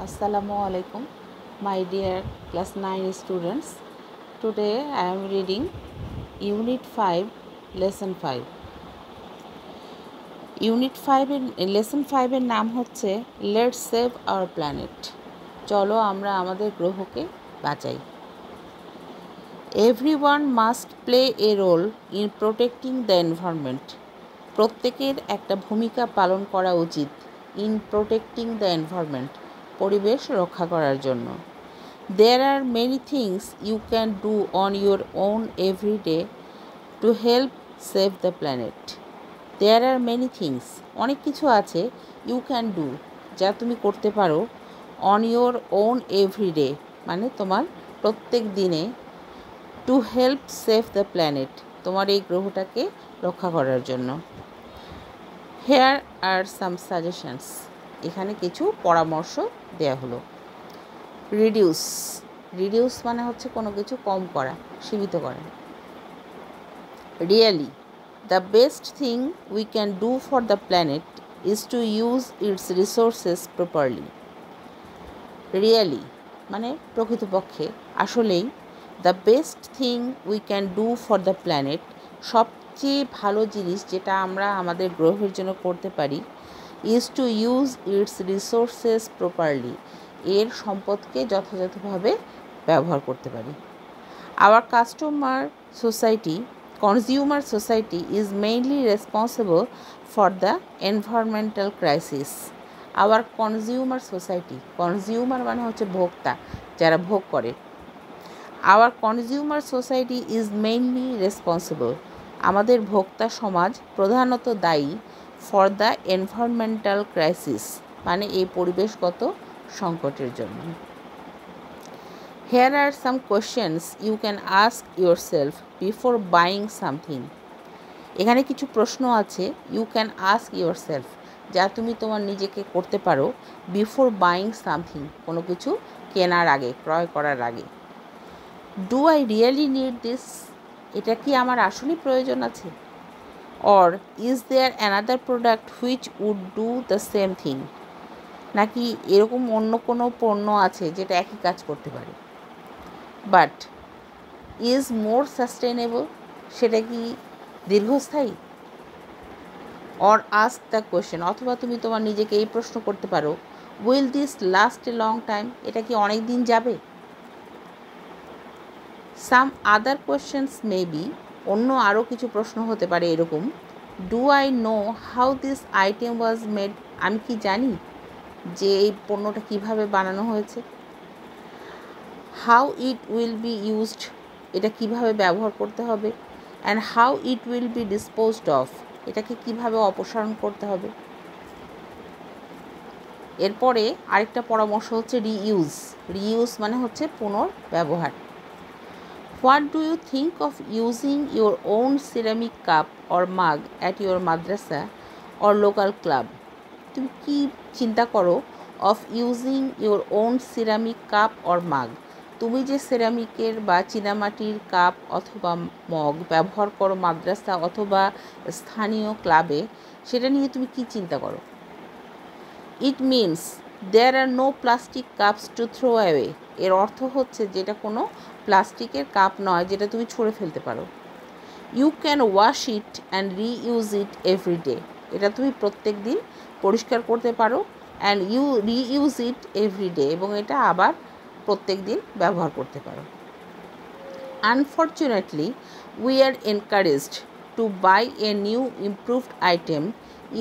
Assalamu alaikum, my dear class 9 students. Today I am reading Unit 5, Lesson 5. Unit 5 Lesson 5 এর নাম হচ্ছে Let's Save Our Planet. চলো আমরা আমাদের গ্রহকে বাঁচাই। Everyone must play a role in protecting the environment. প্রত্যেকের একটা ভূমিকা পালন করা উচিত in protecting the environment. পরিবেশ রক্ষা করার জন্য। There are many things you can do on your own every day to help save the planet. There are many things, অনেক কিছু আছে you can do, যা তুমি করতে পারো on your own every day, মানে তোমার প্রত্যেক দিনে to help save the planet, তোমার এই গ্রহটাকে রক্ষা করার জন্য। Here are some suggestions. এখানে কিছু পরামর্শ দেয়া হলো। রিডিউস মানে হচ্ছে কোনো কিছু কম করা, সীমিত করা। Really, the best thing we can do for the planet is to use its resources properly. Really মানে প্রকৃতপক্ষে, আসলেই, the best thing we can do for the planet, সবচেয়ে ভালো জিনিস যেটা আমরা আমাদের গ্রহের জন্য করতে পারি, is to use its resources properly, এর সম্পদকে যথাযথভাবে ব্যবহার করতে পারি। Our consumer society is mainly responsible for the environmental crisis. Our consumer মানে হচ্ছে ভোক্তা, যারা ভোগ করে। Our consumer society is mainly responsible, আমাদের ভোক্তা সমাজ প্রধানত দায়ী ফর দ্য এনভায়রনমেন্টাল ক্রাইসিস, মানে এই পরিবেশগত সংকটের জন্য। Here are some questions you can ask yourself before buying something. এখানে কিছু প্রশ্ন আছে you can ask yourself, যা তুমি তোমার নিজেকে করতে পারো before buying something, কোনো কিছু কেনার আগে, ক্রয় করার আগে। Do I really need this? এটা কি আমার আসলেই প্রয়োজন আছে? Or is there another product which would do the same thing? নাকি এরকম অন্য কোনো পণ্য আছে যেটা একই কাজ করতে পারে। বাট ইজ মোর সাস্টেনেবল, সেটা কি দীর্ঘস্থায়ী। অর আস্ক দ্য কোয়েশ্চেন, অথবা তুমি তোমার নিজেকে এই প্রশ্ন করতে পারো, will this last a long time, এটা কি অনেক দিন যাবে। সাম আদার কোয়েশ্চেন্স মে বি, অন্য আরও কিছু প্রশ্ন হতে পারে এরকম, do I know how this item was made, আমি কি জানি যে এই পণ্যটা কীভাবে বানানো হয়েছে। How it will be used, এটা কিভাবে ব্যবহার করতে হবে। And how it will be disposed of, এটাকে কিভাবে অপসারণ করতে হবে। এরপরে আরেকটা পরামর্শ হচ্ছে রিইউজ মানে হচ্ছে পুনর্ব্যবহার। What do you think of using your own ceramic cup or mug at your madrasa or local club, তুমি কি চিন্তা করো of using your own ceramic cup or mug, তুমি যে সিরামিকের বা চীনামাটির কাপ অথবা মগ ব্যবহার করো মাদ্রাসা অথবা স্থানীয় ক্লাবে, সেটা নিয়ে তুমি কি চিন্তা করো। It means there are no plastic cups to throw away, এর অর্থ হচ্ছে যেটা কোনো প্লাস্টিকের কাপ নয় যেটা তুমি ছুঁড়ে ফেলতে পারো। You can wash it and reuse it every day, এটা তুমি প্রত্যেক দিন পরিষ্কার করতে পারো, and you reuse it every day, এবং এটা আবার প্রত্যেক দিন ব্যবহার করতে পারো। Unfortunately we are encouraged to buy a new improved item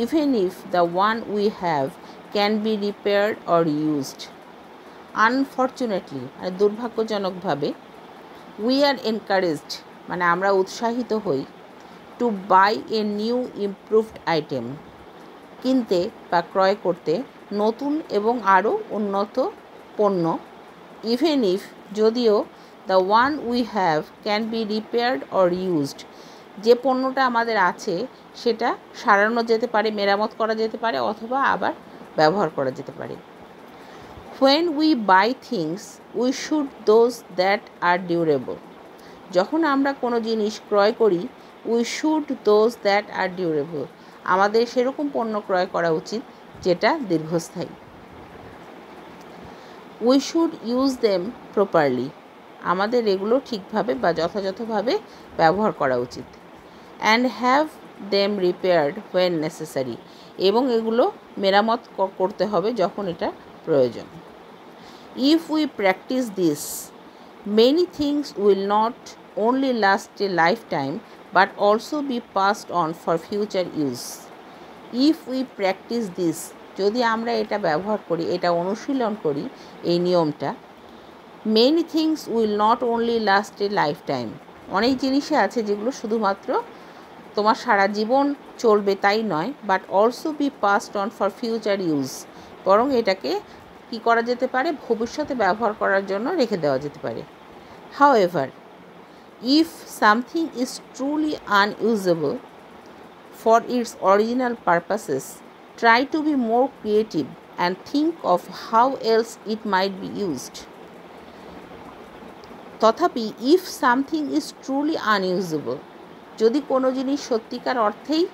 even if the one we have can be repaired or used. Unfortunately মানে দুর্ভাগ্যজনকভাবে, উই আর এনকারেজড মানে আমরা উৎসাহিত হই, to buy a new improved item কিনতে বা ক্রয় করতে নতুন এবং আরও উন্নত পণ্য, ইভেন ইফ যদিও, the one we have can be repaired or used, যে পণ্যটা আমাদের আছে সেটা সারানো যেতে পারে, মেরামত করা যেতে পারে, অথবা আবার ব্যবহার করা যেতে পারে। When we buy things we should those that are durable, যখন আমরা কোনো জিনিস ক্রয় করি, we should those that are durable, আমাদের সেরকম পণ্য ক্রয় করা উচিত যেটা দীর্ঘস্থায়ী। We should use them properly, আমাদের এগুলো ঠিকভাবে বা যথাযথভাবে ব্যবহার করা উচিত। And have them repaired when necessary, এবং এগুলো মেরামত করতে হবে যখন এটা প্রয়োজন। If we practise this, many things will not only last a lifetime but also be passed on for future use. If we practice this, যদি আমরা এটা ব্যবহার করি, এটা অনুশীলন করি, এই নিয়মটা, many things will not only last a lifetime, অনেক জিনিসই আছে যেগুলো শুধুমাত্র তোমার সারা জীবন চলবে তাই নয়, but also be passed on for future use, বরং এটাকে কী করা যেতে পারে, ভবিষ্যতে ব্যবহার করার জন্য রেখে দেওয়া যেতে পারে। However, if something is truly unusable for its original purposes, try to be more creative and think of how else it might be used. তথাপি if something is truly unusable, যদি কোনো জিনিস সত্যিকার অর্থেই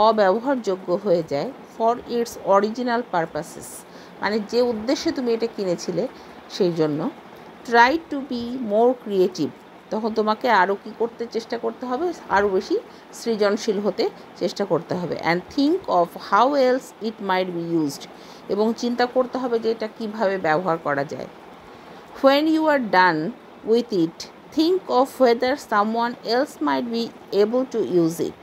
অব্যবহারযোগ্য হয়ে যায়, for its original purposes, মানে যে উদ্দেশ্যে তুমি এটা কিনেছিলে সেই জন্য, try to be more creative, তখন তোমাকে আরও কী করতে চেষ্টা করতে হবে, আরও বেশি সৃজনশীল হতে চেষ্টা করতে হবে। And think of how else it might be used, এবং চিন্তা করতে হবে যে এটা কীভাবে ব্যবহার করা যায়। When you are done with it, think of whether someone else might be able to use it,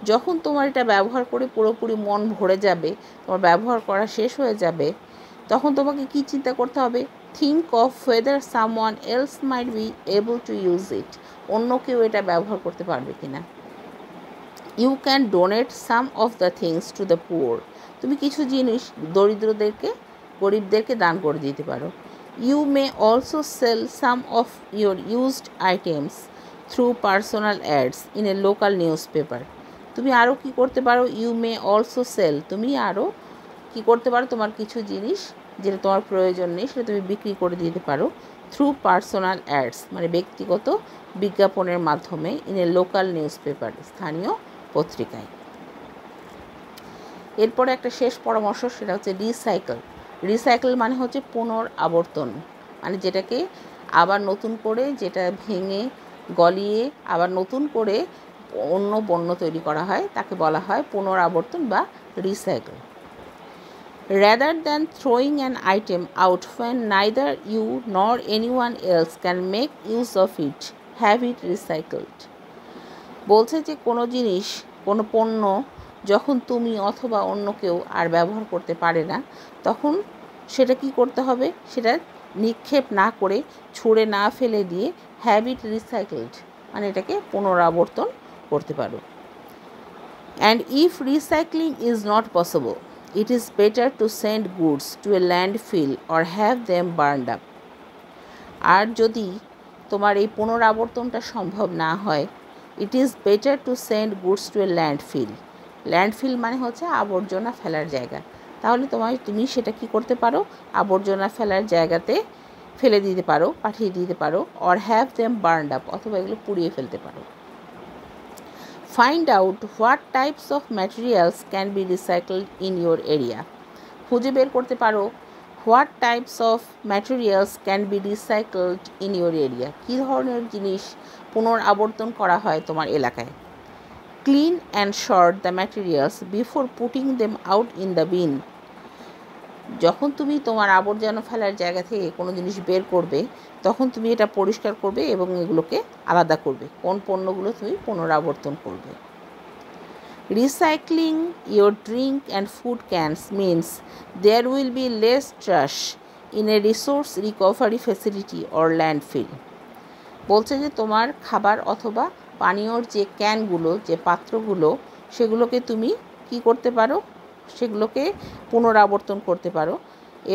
যখন তোমার এটা ব্যবহার করে পুরোপুরি মন ভরে যাবে, তোমার ব্যবহার করা শেষ হয়ে যাবে, তখন তোমাকে কী চিন্তা করতে হবে, think of whether someone else might be able to use it, অন্য কেউ এটা ব্যবহার করতে পারবে কি না। You can donate some of the things to the poor, তুমি কিছু জিনিস দরিদ্রদেরকে, গরিবদেরকে দান করে দিতে পারো। You may also sell some of your used items through personal ads in a local newspaper, তুমি আরও কী করতে পারো, ইউ মে অলসো সেল, তুমি আরও কী করতে পারো, তোমার কিছু জিনিস যেটা তোমার প্রয়োজন নেই সেটা তুমি বিক্রি করে দিতে পারো, থ্রু পার্সোনাল অ্যাডস, মানে ব্যক্তিগত বিজ্ঞাপনের মাধ্যমে, in a local news paper, স্থানীয় পত্রিকায়। এরপরে একটা শেষ পরামর্শ, সেটা হচ্ছে রিসাইকেল। রিসাইকেল মানে হচ্ছে পুনরাবর্তন, মানে যেটাকে আবার নতুন করে, যেটা ভেঙে গলিয়ে আবার নতুন করে অন্য পণ্য তৈরি করা হয়, তাকে বলা হয় পুনরাবর্তন বা recycle. Rather than throwing an item out when neither you nor anyone else can make use of it, have it recycled. বলছে যে কোনো জিনিস, কোনো পণ্য যখন তুমি অথবা অন্য কেউ আর ব্যবহার করতে পারে না, তখন সেটা কি করতে হবে, সেটা নিক্ষেপ না করে, ছুঁড়ে না ফেলে দিয়ে, হ্যাভ ইট রিসাইকেলড, মানে এটাকে পুনরাবর্তন করতে পারো। And if recycling is not possible, it is better to send goods to a landfill or have them burned up. আর যদি তোমার এই পুনরাবর্তনটা সম্ভব না হয়, it is better to send goods to a landfill. Landfill মানে হচ্ছে আবর্জনা ফেলার জায়গা, তাহলে তুমি সেটা কি করতে পারো, আবর্জনা ফেলার জায়গাতে ফেলে দিতে পারো, পাঠিয়ে দিতে পারো, or have them burned up, অথবা এগুলো পুড়িয়ে ফেলতে পারো। Find out what types of materials can be recycled in your area. খুঁজে বের করতে পারো what types of materials can be recycled in your area, কী ধরনের জিনিস পুনরাবর্তন করা হয় তোমার এলাকায়। Clean and sort the materials before putting them out in the bin. যখন তুমি তোমার আবর্জনা ফেলার জায়গা থেকে কোনো জিনিস বের করবে, তখন তুমি এটা পরিষ্কার করবে এবং এগুলোকে আলাদা করবে, কোন পণ্যগুলো তুমি পুনরাবর্তন করবে। Recycling your drink and food cans means there will be less trash in a resource recovery facility or landfill. বলছে যে তোমার খাবার অথবা পানীয়র যে ক্যানগুলো, যে পাত্রগুলো, সেগুলোকে তুমি কি করতে পারো, সেগুলোকে পুনরাবর্তন করতে পারো,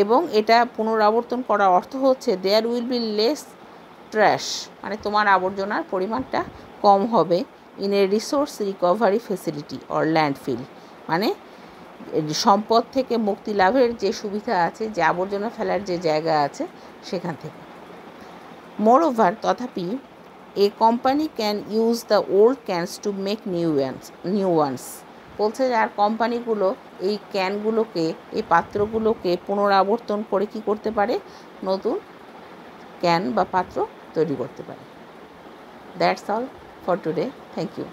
এবং এটা পুনরাবর্তন করার অর্থ হচ্ছে there will be less trash, মানে তোমার আবর্জনার পরিমাণটা কম হবে, in a resource recovery facility or landfill, মানে সম্পদ থেকে মুক্তি লাভের যে সুবিধা আছে, যে আবর্জনা ফেলার যে জায়গা আছে সেখান থেকে। মোরওভার, তথাপি a company can use the old cans to make new ones, বলছে যে আর কোম্পানিগুলো এই ক্যানগুলোকে, এই পাত্রগুলোকে পুনরাবর্তন করে কি করতে পারে, নতুন ক্যান বা পাত্র তৈরি করতে পারে। That's all for today. Thank you.